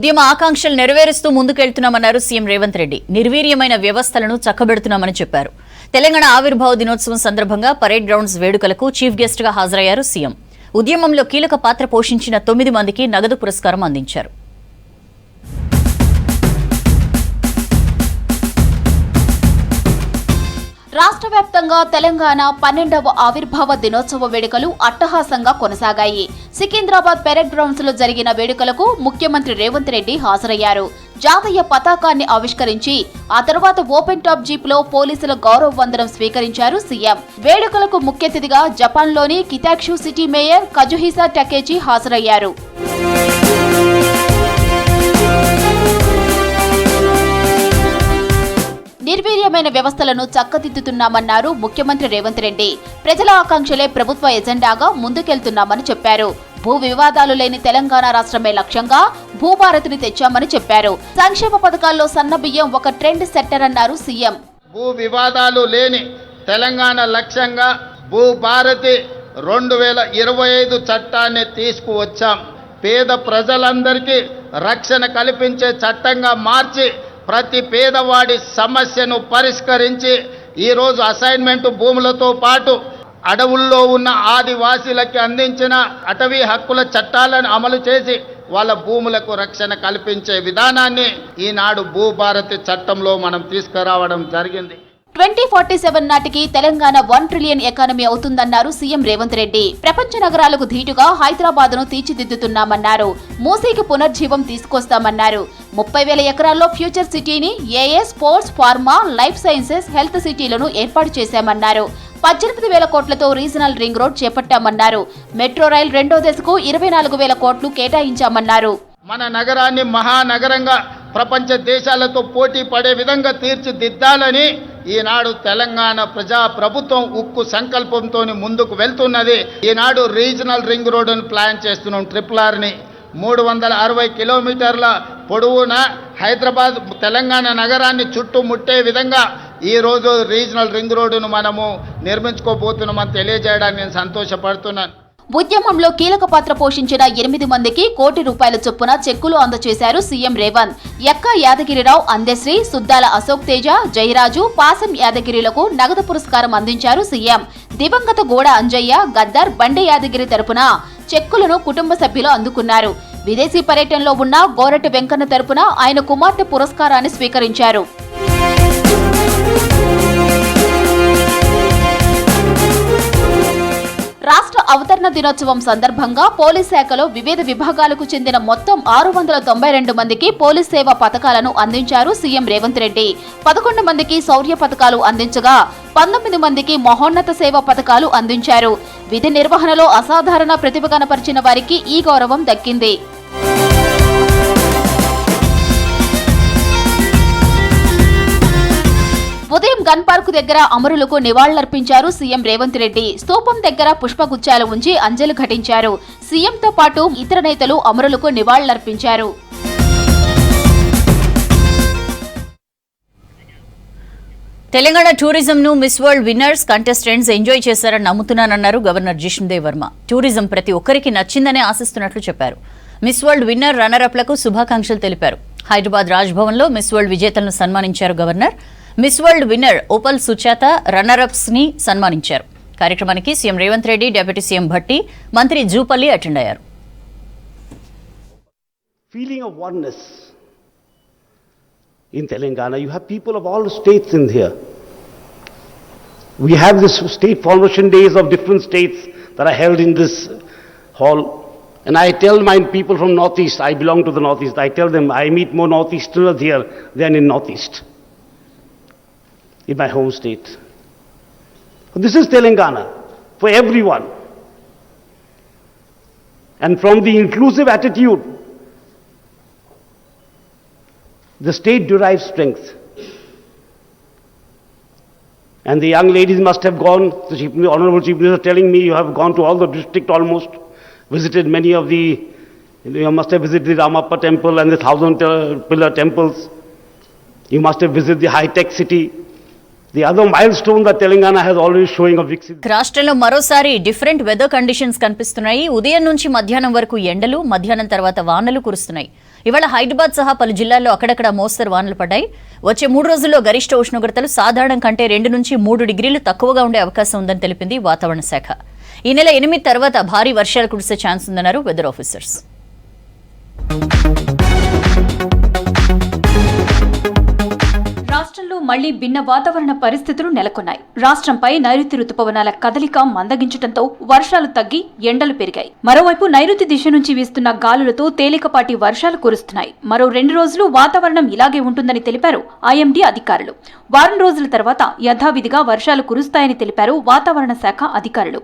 ఉద్యమ ఆకాంక్షలు నెరవేరుస్తూ ముందుకెళ్తున్నామన్నారు సీఎం రేవంత్ రెడ్డి. నిర్వీర్యమైన వ్యవస్థలను చక్కబెడుతున్నామని చెప్పారు. తెలంగాణ ఆవిర్భావ దినోత్సవం సందర్భంగా పరేడ్ గ్రౌండ్స్ వేడుకలకు చీఫ్ గెస్ట్ గా హాజరయ్యారు సీఎం. ఉద్యమంలో కీలక పాత్ర పోషించిన 9 మందికి నగదు పురస్కారం అందించారు. రాష్ట్ర వ్యాప్తంగా తెలంగాణ 12వ ఆవిర్భావ దినోత్సవ వేడుకలు అట్టహాసంగా కొనసాగాయి. సికింద్రాబాద్ పెరేడ్ గ్రౌండ్స్ లో జరిగిన వేడుకలకు ముఖ్యమంత్రి రేవంత్ రెడ్డి హాజరయ్యారు. జాతీయ పతాకాన్ని ఆవిష్కరించి ఆ తర్వాత ఓపెన్ టాప్ జీప్ లో పోలీసుల గౌరవ వందనం స్వీకరించారు సీఎం. వేడుకలకు ముఖ్య అతిథిగా జపాన్లోని కితాక్షు సిటీ మేయర్ కజుహిసా టకేచి హాజరయ్యారు. నిర్వీర్యమైన వ్యవస్థలను చక్కదిద్దుతున్నామన్నారు ముఖ్యమంత్రి రేవంత్ రెడ్డి. ప్రజల ఆకాంక్షలే ప్రభుత్వ ఎజెండాగా ముందుకెళ్తున్నామని చెప్పారు. భూ వివాదాలు లేని తెలంగాణ రాష్ట్రమే లక్ష్యంగా భూభారతిని తెచ్చామని చెప్పారు. సంక్షేమ పథకాల్లో సన్నబియ్యం ఒక ట్రెండ్ సెట్టర్ అన్నారు సీఎం. భూ వివాదాలు లేని తెలంగాణ లక్ష్యంగా భూభారతి 2025 చట్టాన్ని తీసుకువచ్చాం. పేద ప్రజలందరికీ రక్షణ కల్పించే చట్టంగా మార్చి ప్రతి పేదవాడి సమస్యను పరిష్కరించి ఈరోజు అసైన్మెంట్ భూములతో పాటు అడవుల్లో ఉన్న ఆదివాసీలకి అందించిన అటవీ హక్కుల చట్టాలను అమలు చేసి వాళ్ళ భూములకు రక్షణ కల్పించే విధానాన్ని ఈనాడు భూభారతి చట్టంలో మనం తీసుకురావడం జరిగింది. 2047 నాటికి తెలంగాణ 1 ట్రిలియన్ ఎకానమీ అవుతుందన్నారు సీఎం రేవంత్ రెడ్డి. ప్రపంచ నగరాలకు ధీటుగా హైదరాబాద్ ను తీర్చిదిద్దుతున్నామన్నారు. మూసీకి పునర్జీవం తీసుకొస్తామన్నారు. 30,000 ఎకరాల్లో ఫ్యూచర్ సిటీని ఏఏ, sports, pharma, life sciences, health సిటీలను ఏర్పాటు చేశామన్నారు. 18,000 కోట్లతో రీజనల్ రింగ్ రోడ్ చేపట్టామన్నారు. మెట్రో రైల్ 2వ దశకు 24,000 కోట్లు కేటాయించామన్నారు. మన నగరాన్ని మహానగరంగా ప్రపంచ దేశాలతో పోటీ పడే విధంగా తీర్చిదిద్దాలని ఈనాడు తెలంగాణ ప్రజా ప్రభుత్వం ఉక్కు సంకల్పంతో ముందుకు వెళ్తున్నది. ఈనాడు రీజనల్ రింగ్ రోడ్డును ప్లాన్ చేస్తున్నాం. RRRని 360 కిలోమీటర్ల పొడవున హైదరాబాద్ తెలంగాణ నగరాన్ని చుట్టుముట్టే విధంగా ఈరోజు రీజనల్ రింగ్ రోడ్డును మనము నిర్మించుకోబోతున్నామని తెలియజేయడానికి నేను సంతోషపడుతున్నాను. ఉద్యమంలో కీలక పాత్ర పోషించిన 8 మందికి ₹1 కోటి చొప్పున చెక్కులు అందజేశారు సీఎం రేవంత్. యక్క యాదగిరిరావు, అందశ్రీ, సుద్దాల అశోక్ తేజ, జయరాజు, పాసం యాదగిరిలకు నగదు పురస్కారం అందించారు సీఎం. దివంగత గోడ అంజయ్య, గద్దర్, బండి యాదగిరి తరపున చెక్కులను కుటుంబ సభ్యులు అందుకున్నారు. విదేశీ పర్యటనలో ఉన్న గోరటి వెంకన్న తరపున ఆయన కుమార్తె పురస్కారాన్ని స్వీకరించారు. రాష్ట్ర అవతరణ దినోత్సవం సందర్భంగా పోలీస్ శాఖలో వివిధ విభాగాలకు చెందిన మొత్తం 692 మందికి పోలీస్ సేవా పథకాలను అందించారు సీఎం రేవంత్ రెడ్డి. 11 మందికి శౌర్య పథకాలు అందించగా 19 మందికి మహోన్నత సేవా పథకాలు అందించారు. విధి నిర్వహణలో అసాధారణ ప్రతిభ కనపరిచిన వారికి ఈ గౌరవం దక్కింది. ఉదయం గన్ పార్క్ దగ్గర అమరులకు నివాళులర్పించారు సీఎం రేవంత్ రెడ్డి. స్తూపం దగ్గర పుష్పగుచ్చాలు ఉంచి అంజలి ఘటించారు. సీఎంతో పాటు ఇతర నేతలు అమరులకు నివాళులర్పించారు. తెలంగాణ టూరిజంను miss world winners contestants enjoy చేశారని నమ్ముతున్నానన్నారు గవర్నర్ జిష్ణుదేవ్ వర్మ. టూరిజం ప్రతి ఒక్కరికి నచ్చిందనే ఆశిస్తున్నట్లు చెప్పారు. మిస్ వరల్డ్ విన్నర్ రన్నరప్లకు శుభాకాంక్షలు తెలిపారు. హైదరాబాద్ రాజ్భవన్లో మిస్ వరల్డ్ విజేతలను సన్మానించారు governor. Miss world winner Opal Suchata, runner ups ని సన్మానించారు. కార్యక్రమానికి CM Revanth Reddy, deputy CM Bhatti, మంత్రి జూపల్లి అటెండ్ అయ్యారు. Feeling of oneness in Telangana. You have people of all states in here. We have this state formation days of different states that are held in this hall. And I tell my people from Northeast, I belong to the Northeast, I tell them I meet more Northeasterners here than in Northeast, in my home state. This is Telangana for everyone. And from the inclusive attitude, the state derives strength. And the young ladies must have gone, the Honorable Chief Minister telling me you have gone to all the district almost, visited many of the, you must have visited the Ramappa temple and the 1,000 pillar temples. You must have visited the high-tech city. The other milestone that Telangana has already showing a Viksit. రాష్ట్రంలో మరోసారి different weather conditions కనిపిస్తున్నాయి. ఉదయం నుంచి మధ్యాహ్నం వరకు ఎండలు, మధ్యాహ్నం తర్వాత వానలు కురుస్తున్నాయి. ఇవాళ హైదరాబాద్ సహా పలు జిల్లాల్లో అక్కడక్కడ మోస్తరు వానలు పడ్డాయి. వచ్చే 3 రోజుల్లో గరిష్ట ఉష్ణోగ్రతలు సాధారణం కంటే 2 నుంచి 3 డిగ్రీలు తక్కువగా ఉండే అవకాశం ఉందని తెలిపింది వాతావరణ శాఖ. ఈ నెల 8 తర్వాత భారీ వర్షాలు కురిసే ఛాన్స్ ఉందన్నారు వెదర్ ఆఫీసర్స్. రాష్ట్రంలో మళ్లీ భిన్న వాతావరణ పరిస్థితులు నెలకొన్నాయి. రాష్ట్రంపై నైరుతి రుతుపవనాల కదలిక మందగించడంతో వర్షాలు తగ్గి ఎండలు పెరిగాయి. మరోవైపు నైరుతి దిశ నుంచి వీస్తున్న గాలులతో తేలికపాటి వర్షాలు కురుస్తున్నాయి. మరో 2 రోజులు వాతావరణం ఇలాగే ఉంటుందని తెలిపారు ఐఎండీ అధికారులు. వారం రోజుల తర్వాత యథావిధిగా వర్షాలు కురుస్తాయని తెలిపారు వాతావరణ శాఖ అధికారులు.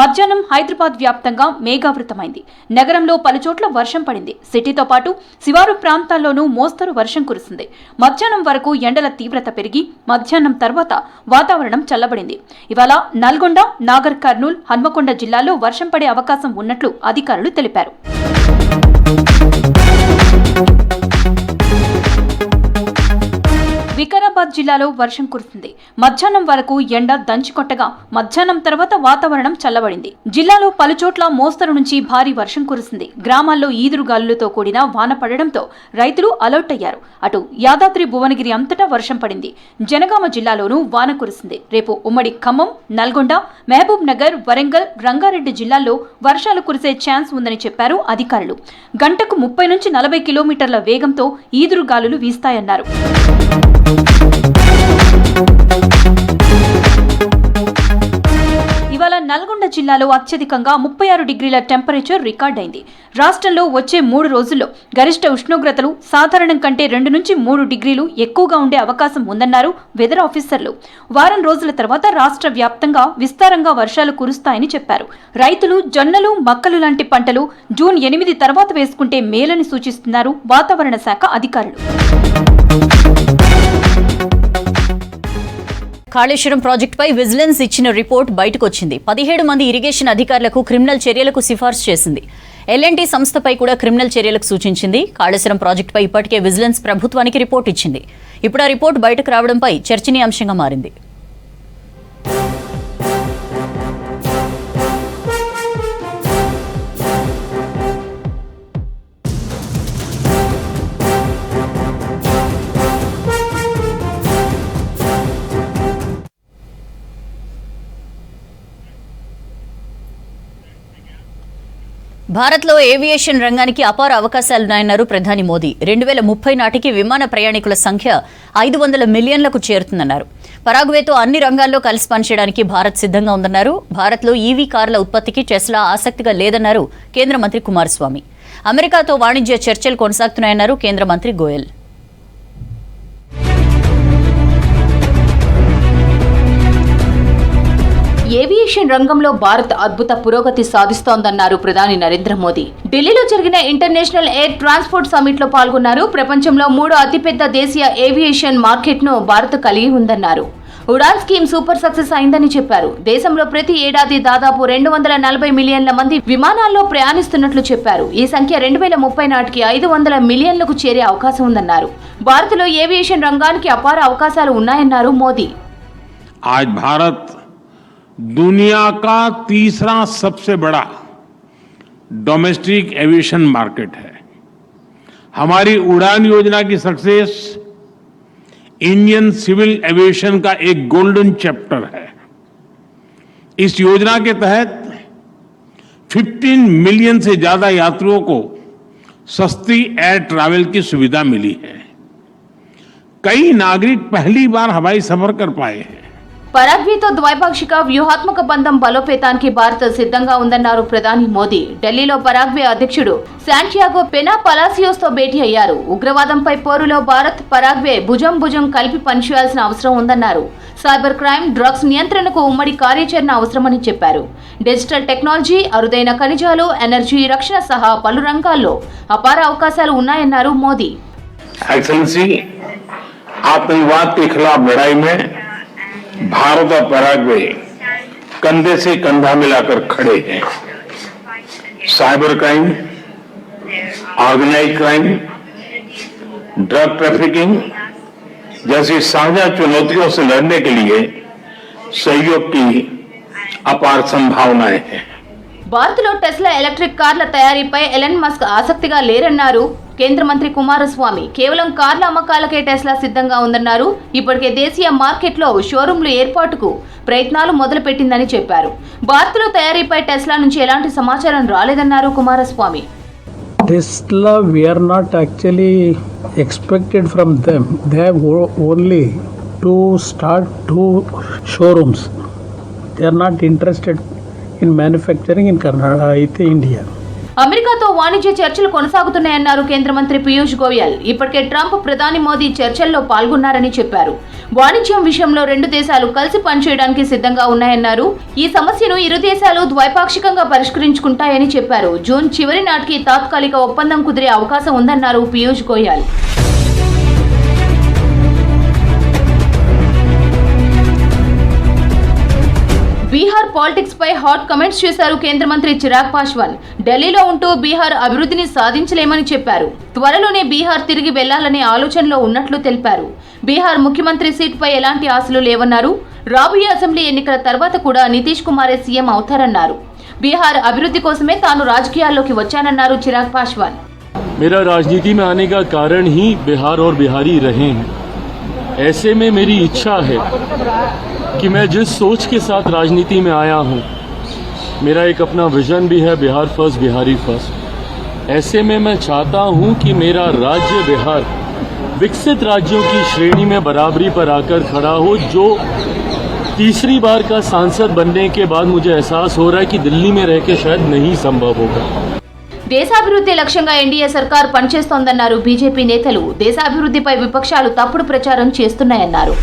మధ్యాహ్నం హైదరాబాద్ వ్యాప్తంగా మేఘావృతమైంది. నగరంలో పలుచోట్ల వర్షం పడింది. సిటీతో పాటు శివారు ప్రాంతాల్లోనూ మోస్తరు వర్షం కురిసింది. మధ్యాహ్నం వరకు ఎండల తీవ్రత పెరిగి మధ్యాహ్నం తర్వాత వాతావరణం చల్లబడింది. ఇవాళ నల్గొండ, నాగర్ కర్నూల్, హన్మకొండ జిల్లాల్లో వర్షం పడే అవకాశం ఉన్నట్లు అధికారులు తెలిపారు. వికారాబాద్ జిల్లాలో వర్షం కురిసింది. మధ్యాహ్నం వరకు ఎండ దంచికొట్టగా మధ్యాహ్నం తర్వాత వాతావరణం చల్లబడింది. జిల్లాలో పలుచోట్ల మోస్తరు నుంచి భారీ వర్షం కురిసింది. గ్రామాల్లో ఈదురుగాలులతో కూడిన వాన పడడంతో రైతులు అలర్ట్ అయ్యారు. అటు యాదాద్రి భువనగిరి అంతటా వర్షం పడింది. జనగామ జిల్లాలోనూ వాన కురిసింది. రేపు ఉమ్మడి ఖమ్మం, నల్గొండ, మహబూబ్ నగర్, వరంగల్, రంగారెడ్డి జిల్లాల్లో వర్షాలు కురిసే ఛాన్స్ ఉందని చెప్పారు అధికారులు. గంటకు 30 నుంచి 40 కిలోమీటర్ల వేగంతో ఈదురుగాలులు వీస్తాయన్నారు. ఇవాళ నల్గొండ జిల్లాలో అత్యధికంగా 36 డిగ్రీల టెంపరేచర్ రికార్డైంది. రాష్ట్రంలో వచ్చే 3 రోజుల్లో గరిష్ట ఉష్ణోగ్రతలు సాధారణం కంటే 2 నుంచి 3 డిగ్రీలు ఎక్కువగా ఉండే అవకాశం ఉందన్నారు వెదర్ ఆఫీసర్లు. వారం రోజుల తర్వాత రాష్ట్ర వ్యాప్తంగా విస్తారంగా వర్షాలు కురుస్తాయని చెప్పారు. రైతులు జొన్నలు, మక్కలు లాంటి పంటలు జూన్ 8 తర్వాత వేసుకుంటే మేలని సూచిస్తున్నారు వాతావరణ శాఖ అధికారులు. కాళేశ్వరం ప్రాజెక్టుపై విజిలెన్స్ ఇచ్చిన రిపోర్ట్ బయటకు వచ్చింది. 17 మంది ఇరిగేషన్ అధికారులకు క్రిమినల్ చర్యలకు సిఫార్సు చేసింది. ఎల్ఎన్టీ సంస్థపై కూడా క్రిమినల్ చర్యలకు సూచించింది. కాళేశ్వరం ప్రాజెక్టుపై ఇప్పటికే విజిలెన్స్ ప్రభుత్వానికి రిపోర్ట్ ఇచ్చింది. ఇప్పుడు ఆ రిపోర్ట్ బయటకు రావడంపై చర్చనీయాంశంగా మారింది. భారత్లో ఏవియేషన్ రంగానికి అపార అవకాశాలున్నాయన్నారు ప్రధాని మోదీ. 2030 నాటికి విమాన ప్రయాణికుల సంఖ్య 500 మిలియన్లకు చేరుతుందన్నారు. పరాగ్వేతో అన్ని రంగాల్లో కలిసి పనిచేయడానికి భారత్ సిద్ధంగా ఉందన్నారు. భారత్లో ఈవీ కార్ల ఉత్పత్తికి టెస్లా ఆసక్తిగా లేదన్నారు కేంద్ర మంత్రి కుమారస్వామి. అమెరికాతో వాణిజ్య చర్చలు కొనసాగుతున్నాయన్నారు కేంద్ర మంత్రి గోయల్. ఏవియేషన్ రంగంలో భారత్ అద్భుత పురోగతి సాధిస్తోందన్నారు ప్రధాని నరేంద్ర మోదీ. ఢిల్లీలో జరిగిన ఇంటర్నేషనల్ ఎయిర్ ట్రాన్స్పోర్ట్ సమిట్ లో పాల్గొన్నారు. ప్రపంచంలో 3వ అతిపెద్ద దేశీయ ఏవియేషన్ మార్కెట్ ను భారత్ కలిగి ఉందన్నారు. ఉడాన్ స్కీమ్ సూపర్ సక్సెస్ అయిందని చెప్పారు. దేశంలో ప్రతి ఏడాది దాదాపు 240 మిలియన్ల మంది విమానాల్లో ప్రయాణిస్తున్నట్లు చెప్పారు. ఈ సంఖ్య 2030 నాటికి 500 మిలియన్లకు చేరే అవకాశం ఉందన్నారు. భారత్లో ఏవియేషన్ రంగానికి అపార అవకాశాలు ఉన్నాయన్నారు మోదీ. दुनिया का तीसरा सबसे बड़ा डोमेस्टिक एविएशन मार्केट है. हमारी उड़ान योजना की सक्सेस इंडियन सिविल एविएशन का एक गोल्डन चैप्टर है. इस योजना के तहत 15 मिलियन से ज्यादा यात्रियों को सस्ती एयर ट्रैवल की सुविधा मिली है. कई नागरिक पहली बार हवाई सफर कर पाए हैं. పరాగ్వేతో ద్వైపాక్షిక వ్యూహాత్మక బంధం బలోపేతానికి భారత్ సిద్ధంగా ఉందన్నారు ప్రధాని మోదీ. ఢిల్లీలో పరాగ్వే అధ్యక్షుడు శాంటియాగో పెనా పలాసియోస్ తో భేటీ అయ్యారు. ఉగ్రవాదంపై పోరులో భారత్, పరాగ్వే భుజం భుజం కలిపి పనిచేయాల్సిన అవసరం ఉందన్నారు. సైబర్ క్రైమ్, డ్రగ్స్ నియంత్రణకు ఉమ్మడి కార్యాచరణ అవసరమని చెప్పారు. డిజిటల్ టెక్నాలజీ, అరుదైన ఖనిజాలు, ఎనర్జీ, రక్షణ సహా పలు రంగాల్లో అపార అవకాశాలు ఉన్నాయన్నారు మోదీ. एक्सेलेंसी, आतंकवाद के खिलाफ लड़ाई में भारत और पैराग्वे कंधे से कंधा मिलाकर खड़े हैं. Cyber crime, organised crime, drug trafficking जैसी साझा चुनौतियों से लड़ने के लिए सहयोग की अपार संभावनाएं हैं. భారత్లో టెస్లా ఎలక్ట్రిక్ కార్ల తయారీపై ఎలన్ మస్క్ ఆసక్తిగా లేరన్నారు. కేంద్ర మంత్రి కుమారస్వామి కేవలం కార్ల అమ్మకాలకే టెస్లా సిద్ధంగా ఉందన్నారు. ఇప్పటికే దేశీయ మార్కెట్లో షోరూంలు ఏర్పాటుకు ప్రయత్నాలు మొదలుపెట్టిందని చెప్పారు. భారత్లో తయారీపై టెస్లా నుంచి ఎలాంటి సమాచారం రాలేదన్నారు Kumaraswamy. Tesla, we are not actually expected from them. They have only to start 2 showrooms. They are not interested in manufacturing in India. అమెరికాతో వాణిజ్య చర్చలు కొనసాగుతున్నాయన్నారు కేంద్ర మంత్రి పీయూష్ గోయల్. ఇప్పటికే ట్రంప్, ప్రధాని మోదీ చర్చల్లో పాల్గొన్నారని చెప్పారు. వాణిజ్యం విషయంలో 2 దేశాలు కలిసి పనిచేయడానికి సిద్ధంగా ఉన్నాయన్నారు. ఈ సమస్యను ఇరు దేశాలు ద్వైపాక్షికంగా పరిష్కరించుకుంటాయని చెప్పారు. జూన్ చివరి నాటికి తాత్కాలిక ఒప్పందం కుదిరే అవకాశం ఉందన్నారు పీయూష్ గోయల్. బీహార్ పాలిటిక్స్ పై హాట్ కమెంట్స్ చేశారు కేంద్ర మంత్రి చిరాగ్ పాస్వాన్. ఢిల్లీలో ఉంటూ బీహార్ అభివృద్ధిని సాధించలేమని చెప్పారు. త్వరలోనే బీహార్ తిరిగి వెళ్లాలనే ఆలోచనలో ఉన్నట్లు తెలిపారు. బీహార్ ముఖ్యమంత్రి సీటుపై ఎలాంటి ఆశలు లేవన్నారు. రాబోయే అసెంబ్లీ ఎన్నికల తర్వాత కూడా నితీష్ కుమారే సీఎం అవుతారన్నారు. బీహార్ అభివృద్ధి కోసమే తాను రాజకీయాల్లోకి వచ్చానన్నారు చిరాగ్ పాస్వాన్. मेरा राजनीति में आने का कारण ही बिहार और बिहारी रहे हैं. ऐसे में मेरी इच्छा है कि मैं जिस सोच के साथ राजनीति में आया हूं, मेरा एक अपना विजन भी है, बिहार फर्स्ट, बिहारी फर्स्ट. ऐसे में मैं चाहता हूं कि मेरा राज्य बिहार विकसित राज्यों की श्रेणी में बराबरी पर आकर खड़ा हो. जो तीसरी बार का सांसद बनने के बाद मुझे एहसास हो रहा है कि दिल्ली में रह के शायद नहीं संभव होगा. దేశాభివృద్ధి లక్ష్యంగా ఎన్డీఏ సర్కార్ పనిచేస్తోందన్నారు బీజేపీ నేతలు. దేశాభివృద్ధిపై విపక్షాలు తప్పుడు ప్రచారం చేస్తున్నాయన్నారు.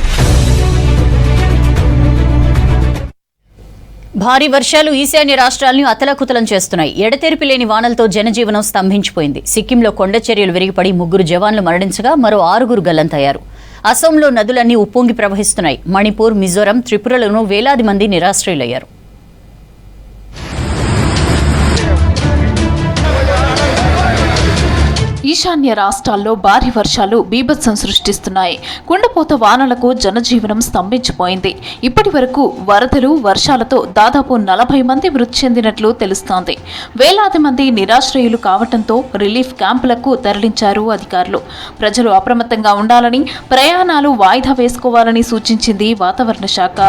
భారీ వర్షాలు ఈశాన్య రాష్ట్రాలను అతలాకుతలం చేస్తున్నాయి. ఎడతెరిపి లేని వానలతో జనజీవనం స్తంభించిపోయింది. సిక్కింలో కొండ చర్యలు విరిగిపడి 3 జవాన్లు మరణించగా మరో 6 గల్లంతయ్యారు. అసోంలో నదులన్నీ ఉప్పొంగి ప్రవహిస్తున్నాయి. మణిపూర్, మిజోరం, త్రిపురలోనూ వేలాది మంది నిరాశ్రయులయ్యారు. ఈశాన్య రాష్ట్రాల్లో భారీ వర్షాలు బీభత్సం సృష్టిస్తున్నాయి. కుండపోత వానలకు జనజీవనం స్తంభించిపోయింది. ఇప్పటి వరకు వరదలు, వర్షాలతో దాదాపు 40 మంది మృతి చెందినట్లు తెలుస్తోంది. వేలాది మంది నిరాశ్రయులు కావడంతో రిలీఫ్ క్యాంపులకు తరలించారు అధికారులు. ప్రజలు అప్రమత్తంగా ఉండాలని, ప్రయాణాలు వాయిదా వేసుకోవాలని సూచించింది వాతావరణ శాఖ.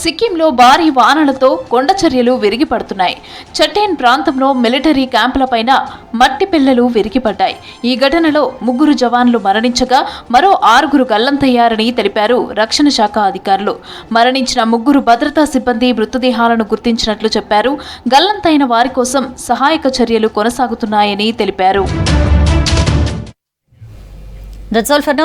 సిక్కింలో భారీ వానలతో కొండచర్యలు విరిగిపడుతున్నాయి. చట్టేన్ ప్రాంతంలో మిలిటరీ క్యాంపులపైన మట్టి పిల్లలు విరిగిపడ్డాయి. ఈ ఘటనలో 3 జవాన్లు మరణించగా మరో 6 గల్లంతయ్యారని తెలిపారు రక్షణ శాఖ అధికారులు. మరణించిన 3 భద్రతా సిబ్బంది మృతదేహాలను గుర్తించినట్లు చెప్పారు. గల్లంతైన వారి కోసం సహాయక చర్యలు కొనసాగుతున్నాయని తెలిపారు. That's all for now.